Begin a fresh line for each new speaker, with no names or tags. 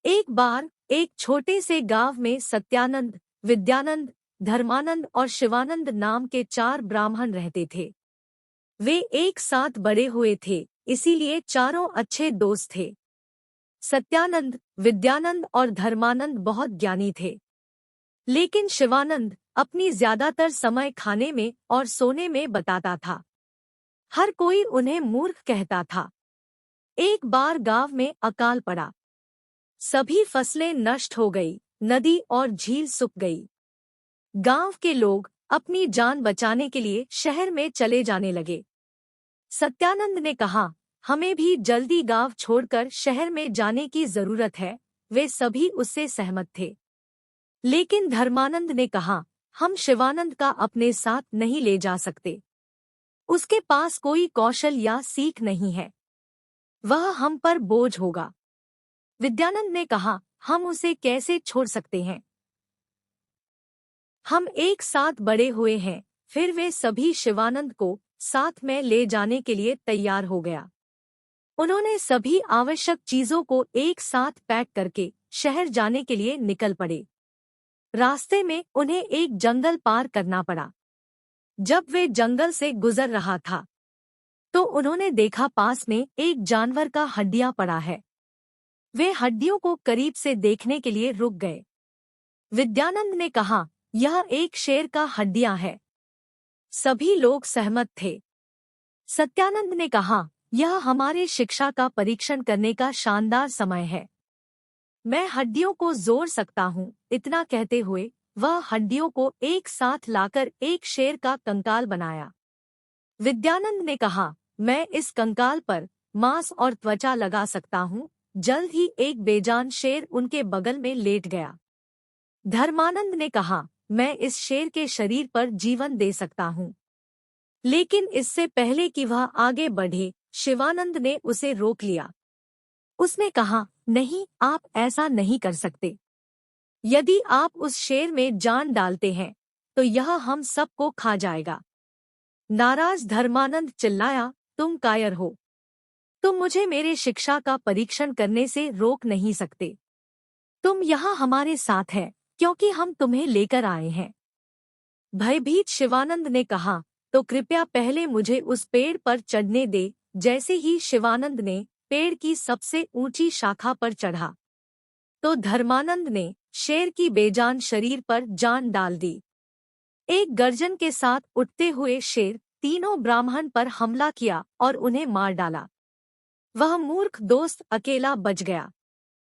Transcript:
एक बार एक छोटे से गांव में सत्यानंद, विद्यानंद, धर्मानंद और शिवानंद नाम के 4 ब्राह्मण रहते थे। वे एक साथ बड़े हुए थे, इसीलिए चारों अच्छे दोस्त थे। सत्यानंद, विद्यानंद और धर्मानंद बहुत ज्ञानी थे, लेकिन शिवानंद अपनी ज्यादातर समय खाने में और सोने में बिताता था। हर कोई उन्हें मूर्ख कहता था। एक बार गांव में अकाल पड़ा। सभी फसलें नष्ट हो गई, नदी और झील सूख गई। गांव के लोग अपनी जान बचाने के लिए शहर में चले जाने लगे। सत्यानंद ने कहा, हमें भी जल्दी गांव छोड़कर शहर में जाने की जरूरत है। वे सभी उससे सहमत थे। लेकिन धर्मानंद ने कहा, हम शिवानंद का अपने साथ नहीं ले जा सकते। उसके पास कोई कौशल या सीख नहीं है, वह हम पर बोझ होगा। विद्यानंद ने कहा, हम उसे कैसे छोड़ सकते हैं? हम एक साथ बड़े हुए हैं। फिर वे सभी शिवानंद को साथ में ले जाने के लिए तैयार हो गया। उन्होंने सभी आवश्यक चीजों को एक साथ पैक करके शहर जाने के लिए निकल पड़े। रास्ते में उन्हें एक जंगल पार करना पड़ा। जब वे जंगल से गुजर रहा था, तो उन्होंने देखा पास में एक जानवर का हड्डियां पड़ा है। वे हड्डियों को करीब से देखने के लिए रुक गए। विद्यानंद ने कहा, यह एक शेर का हड्डियां है। सभी लोग सहमत थे। सत्यानंद ने कहा, यह हमारे शिक्षा का परीक्षण करने का शानदार समय है। मैं हड्डियों को जोड़ सकता हूँ। इतना कहते हुए वह हड्डियों को एक साथ लाकर एक शेर का कंकाल बनाया। विद्यानंद ने कहा, मैं इस कंकाल पर मांस और त्वचा लगा सकता हूँ। जल्द ही एक बेजान शेर उनके बगल में लेट गया। धर्मानंद ने कहा, मैं इस शेर के शरीर पर जीवन दे सकता हूँ। लेकिन इससे पहले कि वह आगे बढ़े, शिवानंद ने उसे रोक लिया। उसने कहा, नहीं, आप ऐसा नहीं कर सकते। यदि आप उस शेर में जान डालते हैं, तो यह हम सबको खा जाएगा। नाराज धर्मानंद चिल्लाया, तुम कायर हो। तुम मुझे मेरे शिक्षा का परीक्षण करने से रोक नहीं सकते। तुम यहाँ हमारे साथ हैं, क्योंकि हम तुम्हें लेकर आए हैं। भयभीत शिवानंद ने कहा, तो कृपया पहले मुझे उस पेड़ पर चढ़ने दे। जैसे ही शिवानंद ने पेड़ की सबसे ऊंची शाखा पर चढ़ा, तो धर्मानंद ने शेर की बेजान शरीर पर जान डाल दी। एक गर्जन के साथ उठते हुए शेर तीनों ब्राह्मण पर हमला किया और उन्हें मार डाला। वह मूर्ख दोस्त अकेला बच गया।